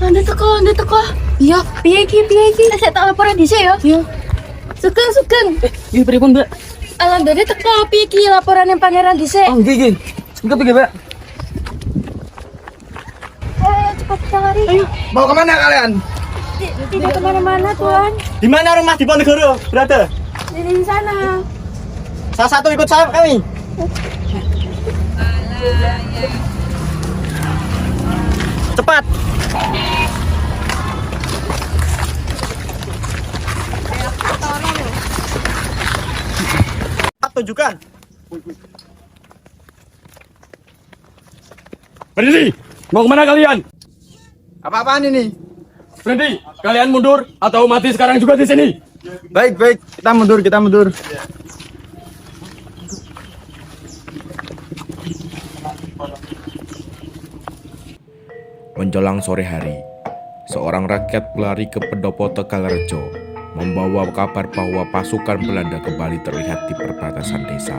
Anda teko. Iya, piye iki? Saya tak laporan dhisik ya. Iya. Sugeng. Iya, pripun, Mbak? Anda teko piye iki laporan yang pangeran dhisik? Oh, nggih. Sebentar, Mbak. Cepat kita lari. Ayo, mau kemana kalian? Tidak kemana-mana, Tuan. Di mana rumah Diponegoro, brother? Di sana. Salah satu ikut saya kami. Cepat. Tunjukkan. Berhenti! Mau kemana kalian? Apa-apaan ini? Berhenti! Kalian mundur atau mati sekarang juga di sini. Baik. Kita mundur. Menjelang sore hari, seorang rakyat pelari ke Pendopo Tegalrejo membawa kabar bahwa pasukan Belanda kembali terlihat di perbatasan desa.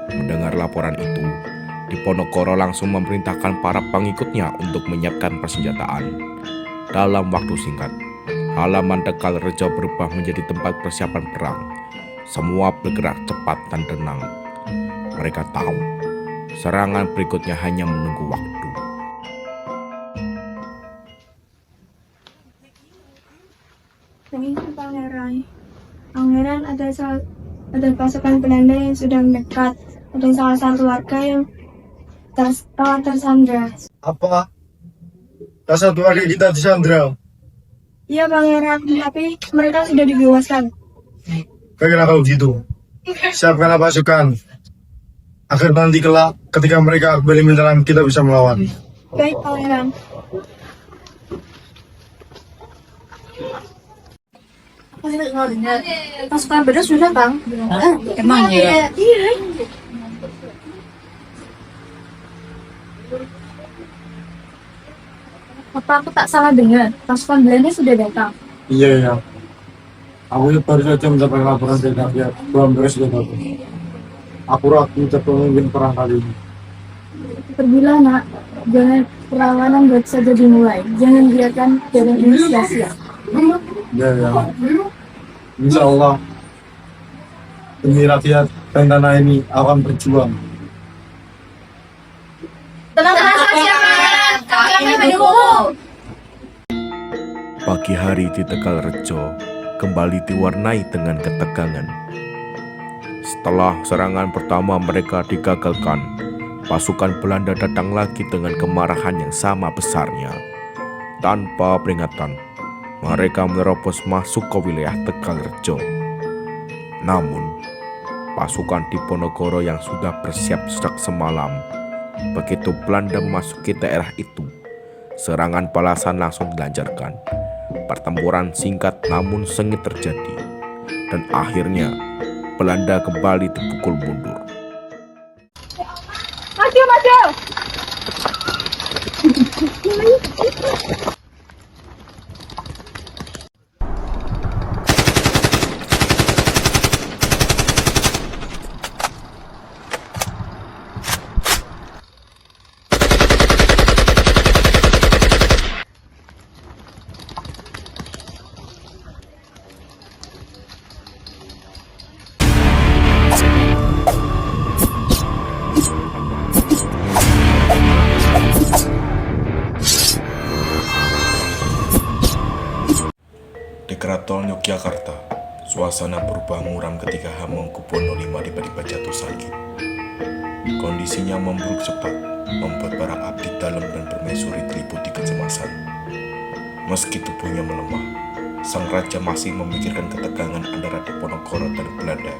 Mendengar laporan itu, Diponegoro langsung memerintahkan para pengikutnya untuk menyiapkan persenjataan. Dalam waktu singkat, halaman Tegalrejo berubah menjadi tempat persiapan perang. Semua bergerak cepat dan tenang. Mereka tahu, serangan berikutnya hanya menunggu waktu. Pangeran, ada pasukan Belanda yang sudah mendekat. Ada salah satu warga yang telah tersandra. Apa? Salah satu warga kita disandra. Iya, Pangeran, tapi mereka sudah dibebaskan. Bagaimana kalau gitu? Siapkanlah pasukan agar nanti kelak ketika mereka kembali menyerang kita bisa melawan. Baik, Pangeran. Pasukan Belanda sudah, Bang. Emang ya? Iya. Apa aku tak salah dengar? Pasukan Belanda sudah datang. Iya. Aku baru saja mendapat laporan dari rakyat bahwa mereka sudah datang. Aku ragu untuk memimpin perang kali ini. Pergilah, Nak. Jangan perlawanan baru saja dimulai. Jangan biarkan jalan ini sia-sia. Ya. Insya Allah demi rakyat dan tanah ini akan berjuang. Tenang saja, Pangeran. Kami mendukung. Pagi hari di Tegalrejo kembali diwarnai dengan ketegangan. Setelah serangan pertama mereka digagalkan, pasukan Belanda datang lagi dengan kemarahan yang sama besarnya. Tanpa peringatan, mereka menerobos masuk ke wilayah Tegalrejo. Namun, pasukan Diponegoro yang sudah bersiap sejak semalam, begitu Belanda memasuki daerah itu, serangan balasan langsung dilancarkan. Pertempuran singkat namun sengit terjadi, dan akhirnya Belanda kembali dipukul mundur. Maju. Di Keraton Yogyakarta, suasana berubah muram ketika Hamengkubuwono V tiba-tiba jatuh sakit. Kondisinya memburuk cepat, membuat para abdi dalam dan permaisuri diliputi kecemasan. Meski tubuhnya melemah, sang raja masih memikirkan ketegangan antara Diponegoro dan Belanda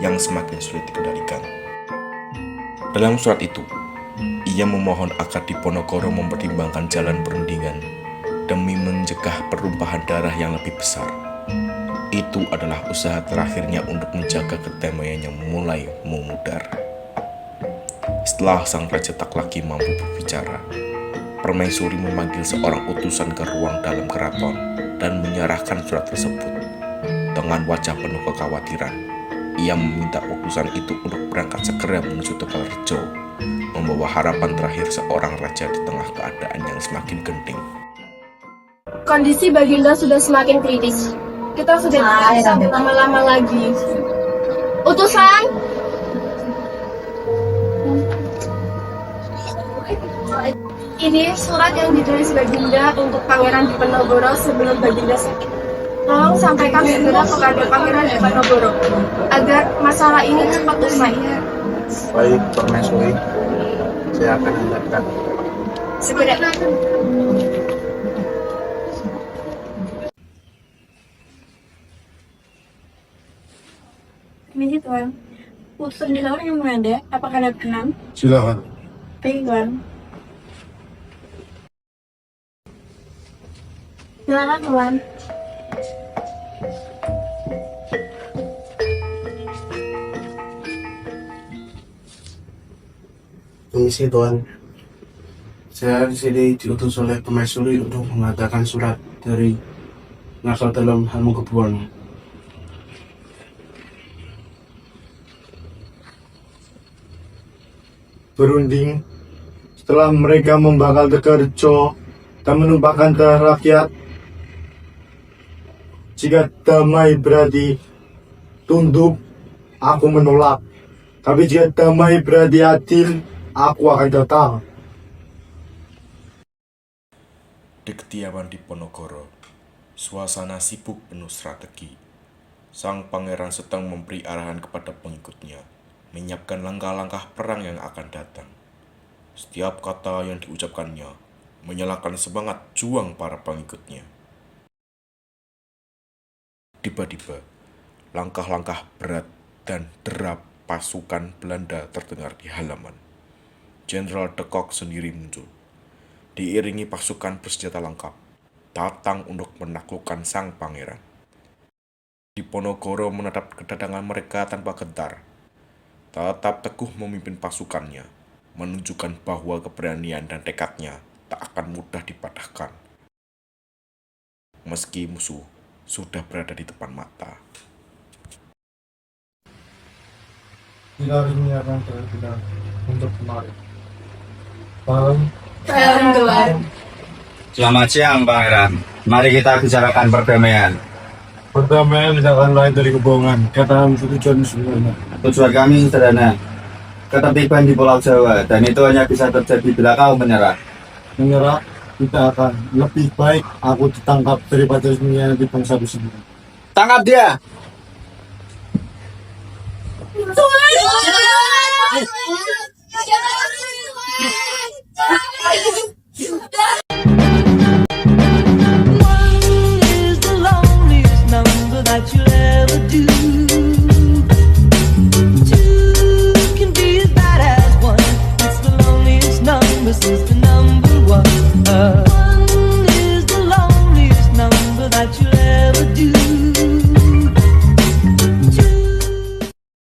yang semakin sulit dikendalikan. Dalam surat itu, ia memohon agar Diponegoro mempertimbangkan jalan perundingan demi mencegah pertumpahan darah yang lebih besar. Itu adalah usaha terakhirnya untuk menjaga kedamaian yang mulai memudar. Setelah sang raja tak lagi mampu berbicara, permaisuri memanggil seorang utusan ke ruang dalam keraton dan menyerahkan surat tersebut. Dengan wajah penuh kekhawatiran, ia meminta utusan itu untuk berangkat segera menuju Tegalrejo, membawa harapan terakhir seorang raja di tengah keadaan yang semakin genting. Kondisi Baginda sudah semakin kritis. Kita sudah tidak bisa berlama-lama lagi. Utusan! Ini surat yang ditulis Baginda untuk Pangeran Diponegoro sebelum Baginda sakit. Tolong sampaikan segera kepada Pangeran Diponegoro agar masalah ini cepat usai. Baik, Permaisuri. Saya akan handalkan. Segera. Ini Tuan. Utusan di luar yang ada, apakah ada kenang? Silakan. Baik, Tuan. Silakan, Tuan. Permisi Tuan, saya di sini diutus oleh Permaisuri untuk mengatakan surat dari Narsal dalam Hamengkubuwono. Berunding setelah mereka membakar Tegarjo dan menumpahkan darah rakyat. Jika damai berarti tunduk, aku menolak. Tapi jika damai berarti adil, aku akan datang. Di kediaman Diponegoro, suasana sibuk penuh strategi. Sang pangeran sedang memberi arahan kepada pengikutnya, menyiapkan langkah-langkah perang yang akan datang. Setiap kata yang diucapkannya menyalakan semangat juang para pengikutnya. Tiba-tiba, langkah-langkah berat dan derap pasukan Belanda terdengar di halaman. Jenderal de Kock sendiri muncul, diiringi pasukan bersenjata lengkap, datang untuk menaklukkan sang pangeran. Diponegoro menatap kedatangan mereka tanpa gentar, tetap teguh memimpin pasukannya, menunjukkan bahwa keberanian dan tekadnya tak akan mudah dipatahkan. Meski musuh sudah berada di depan mata. Kita harus menyiapkan kita untuk kemarin. Paham? Tuan. Selamat siang, Pangeran. Mari kita bicarakan perdamaian. Perdamaian tidak akan lain dari kebohongan. Kata tujuan sebenarnya. Tujuan kami sederhana, ketertiban di Pulau Jawa, dan itu hanya bisa terjadi bila kau menyerah. Menyerah, kita akan lebih baik aku ditangkap daripada mengkhianati bangsa itu sendiri. Tangkap dia! Tuan!